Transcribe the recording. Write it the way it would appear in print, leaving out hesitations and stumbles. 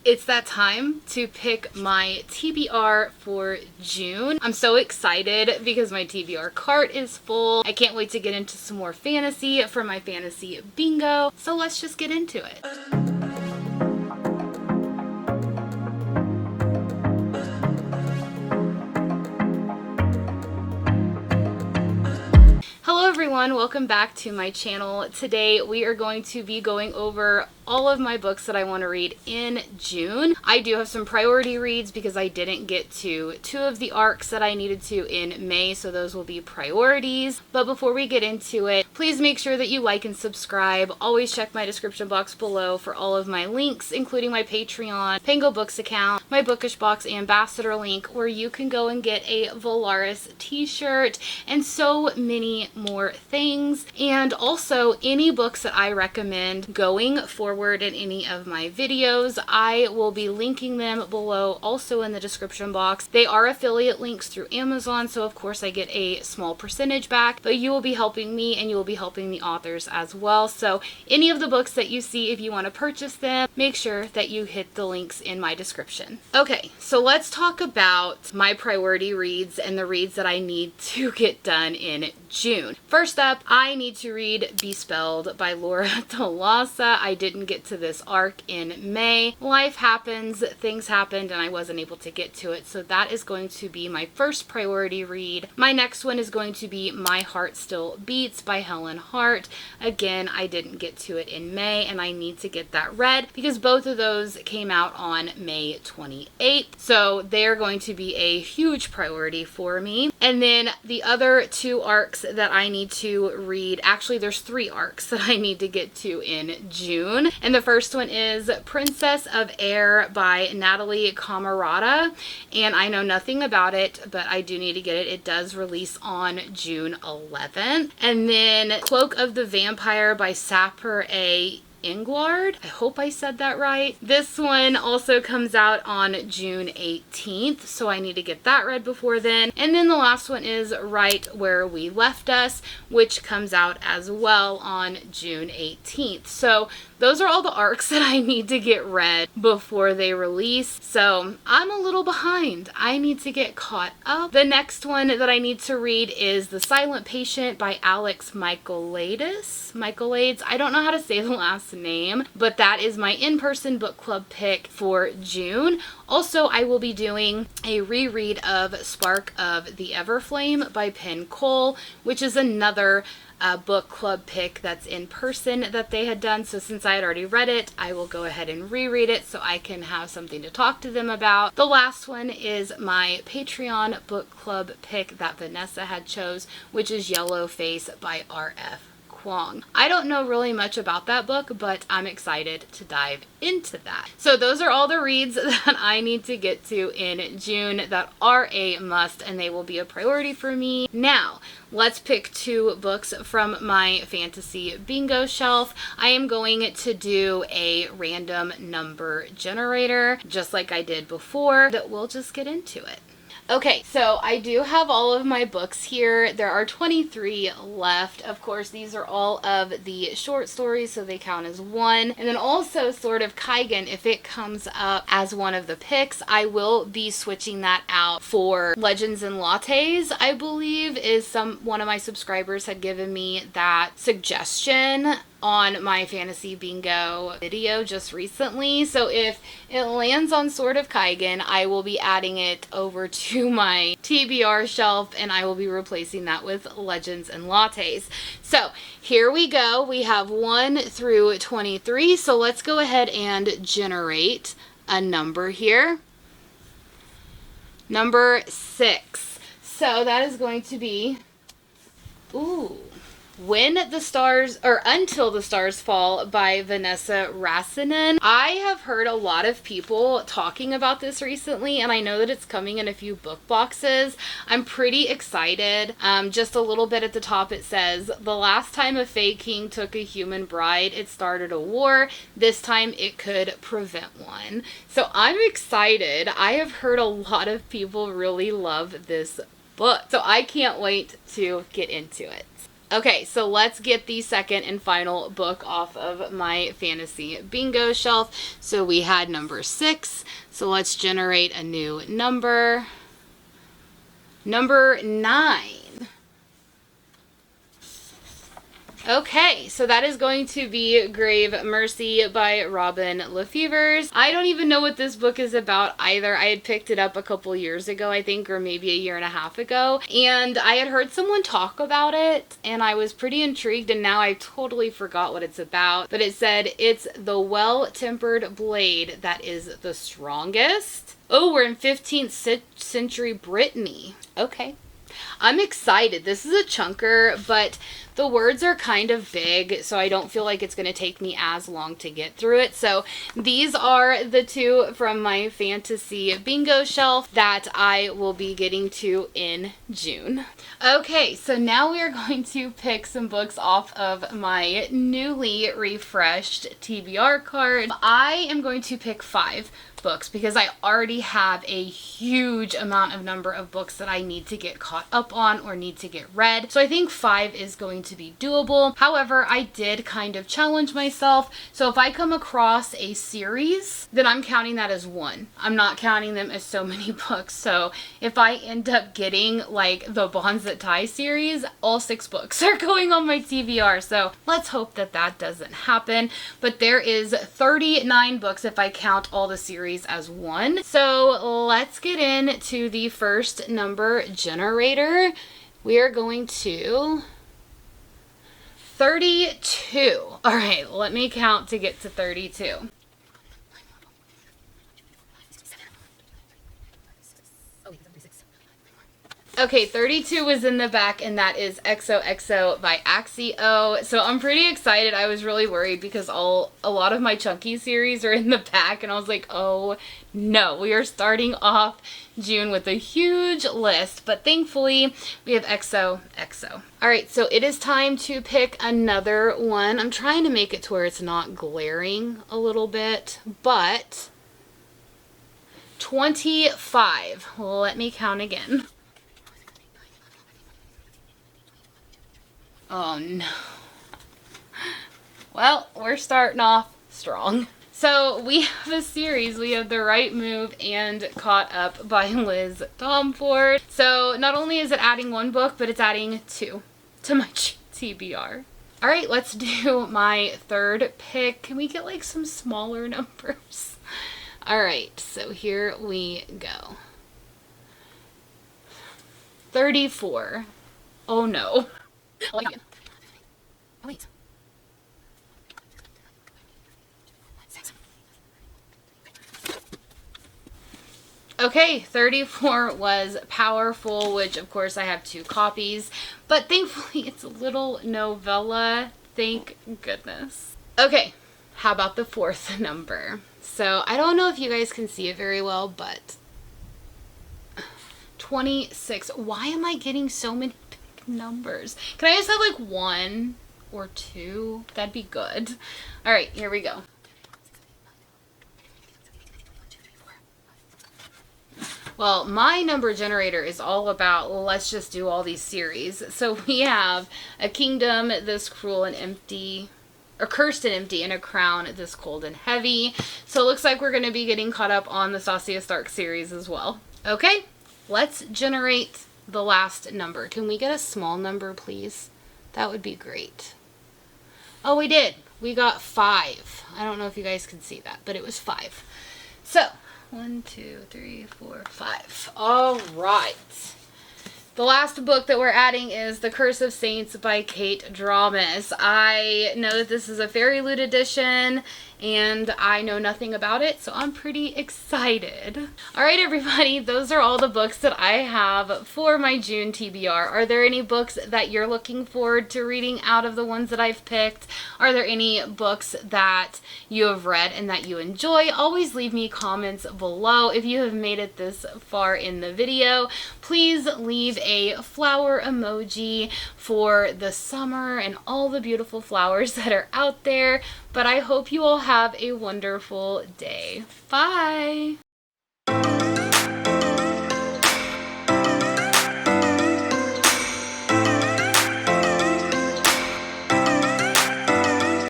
It's that time to pick my TBR for June. I'm so excited because my TBR cart is full. I can't wait to get into some more fantasy for my fantasy bingo. So let's just get into it. Hello everyone, welcome back to my channel. Today we are going to be going over all of my books that I want to read in June. I do have some priority reads because I didn't get to two of the arcs that I needed to in May, so those will be priorities. But before we get into it, please make sure that you like and subscribe. Always check my description box below for all of my links, including my Patreon, Pango Books account, my Bookish Box ambassador link, where you can go and get a Valaris t-shirt and so many more things. And also any books that I recommend going forward in any of my videos, I will be linking them below also in the description box. They are affiliate links through Amazon, so of course I get a small percentage back, but you will be helping me and you will be helping the authors as well. So any of the books that you see, if you want to purchase them, make sure that you hit the links in my description. Okay, so let's talk about my priority reads and the reads that I need to get done in June. First up, I need to read Be Spelled by Laura Thalassa. I didn't get to this arc in May. Life happens, things happened, and I wasn't able to get to it. So that is going to be my first priority read. My next one is going to be My Heart Still Beats by Helen Hart. Again, I didn't get to it in May, and I need to get that read because both of those came out on May 28th. So they're going to be a huge priority for me. And then the other two arcs that I need to read, actually there's three arcs that I need to get to in June. And the first one is Princess of Air by Natalie Camarata. And I know nothing about it, but I do need to get it. It does release on June 11th. And then Cloak of the Vampire by Sapper A. Englard. I hope I said that right. This one also comes out on June 18th, so I need to get that read before then. And then the last one is Right Where We Left Us, which comes out as well on June 18th. So those are all the arcs that I need to get read before they release. So I'm a little behind. I need to get caught up. The next one that I need to read is The Silent Patient by Alex Michaelides. I don't know how to say the last name, but that is my in-person book club pick for June. Also, I will be doing a reread of Spark of the Everflame by Penn Cole, which is another book club pick that's in person that they had done. So since I had already read it, I will go ahead and reread it so I can have something to talk to them about. The last one is my Patreon book club pick that Vanessa had chose, which is Yellow Face by R.F. Kuang. I don't know really much about that book, but I'm excited to dive into that. So those are all the reads that I need to get to in June that are a must, and they will be a priority for me. Now, let's pick two books from my fantasy bingo shelf. I am going to do a random number generator, just like I did before, that we'll just get into it. Okay, so I do have all of my books here. There are 23 left. Of course, these are all of the short stories, so they count as one. And then also Sword of Kaigen, if it comes up as one of the picks, I will be switching that out for Legends and Lattes, I believe, is one of my subscribers had given me that suggestion on my fantasy bingo video just recently. So if it lands on Sword of Kaigen, I will be adding it over to my TBR shelf and I will be replacing that with Legends and Lattes. So here we go. We have 1 through 23. So let's go ahead and generate a number here. Number 6. So that is going to be, When the Stars, or Until the Stars Fall by Vanessa Rassinen. I have heard a lot of people talking about this recently, and I know that it's coming in a few book boxes. I'm pretty excited. Just a little bit at the top it says, the last time a Fae King took a human bride, it started a war. This time it could prevent one. So I'm excited. I have heard a lot of people really love this book. So I can't wait to get into it. Okay, so let's get the second and final book off of my fantasy bingo shelf. So we had number 6. So let's generate a new number. Number 9. Okay, so that is going to be Grave Mercy by Robin Lefevers. I don't even know what this book is about either. I had picked it up a couple years ago, I think, or maybe a year and a half ago, and I had heard someone talk about it, and I was pretty intrigued, and now I totally forgot what it's about. But it said, it's the well-tempered blade that is the strongest. Oh, we're in 15th century Brittany. Okay. I'm excited. This is a chunker, but the words are kind of big, so I don't feel like it's going to take me as long to get through it. So these are the 2 from my fantasy bingo shelf that I will be getting to in June. Okay, so now we are going to pick some books off of my newly refreshed TBR card. I am going to pick 5 books because I already have a huge number of books that I need to get caught up on or need to get read. So I think 5 is going to be doable. However, I did kind of challenge myself. So if I come across a series, then I'm counting that as 1. I'm not counting them as so many books. So if I end up getting like the Bonds That Tie series, all 6 books are going on my TBR. So let's hope that that doesn't happen. But there is 39 books if I count all the series as 1. So let's get into the first number generator. We are going to 32. All right, let me count to get to 32. Okay, 32 was in the back, and that is XOXO by Axio. So I'm pretty excited. I was really worried because a lot of my chunky series are in the back, and I was like, oh no, we are starting off June with a huge list, but thankfully we have XOXO. All right, so it is time to pick another one. I'm trying to make it to where it's not glaring a little bit, but 25. Let me count again. Oh no. Well, we're starting off strong. So we have a series. We have The Right Move and Caught Up by Liz Tomford. So not only is it adding 1 book, but it's adding 2 to my TBR. All right, let's do my third pick. Can we get like some smaller numbers? All right, so here we go. 34. Oh no. Oh, wait. Okay, 34 was Powerful, which of course I have 2 copies, but thankfully it's a little novella. Thank goodness. Okay, how about the 4th number? So I don't know if you guys can see it very well, but 26. Why am I getting so many numbers? Can I just have like 1 or 2? That'd be good. All right, here we go. Well, my number generator is all about let's just do all these series. So we have A Kingdom, This Cruel and Empty, or Cursed and Empty, and A Crown, This Cold and Heavy. So it looks like we're going to be getting caught up on the Sasia Stark series as well. Okay, let's generate the last number. Can we get a small number, please? That would be great. Oh, we did. We got 5. I don't know if you guys can see that, but it was 5. So 1, 2, 3, 4, 5. All right. The last book that we're adding is The Curse of Saints by Kate Dramas. I know that this is a Fairy Loot edition, and I know nothing about it, so I'm pretty excited. All right, everybody, those are all the books that I have for my June TBR. Are there any books that you're looking forward to reading out of the ones that I've picked? Are there any books that you have read and that you enjoy? Always leave me comments below. If you have made it this far in the video, please leave a flower emoji for the summer and all the beautiful flowers that are out there. But I hope you all have a wonderful day. Bye!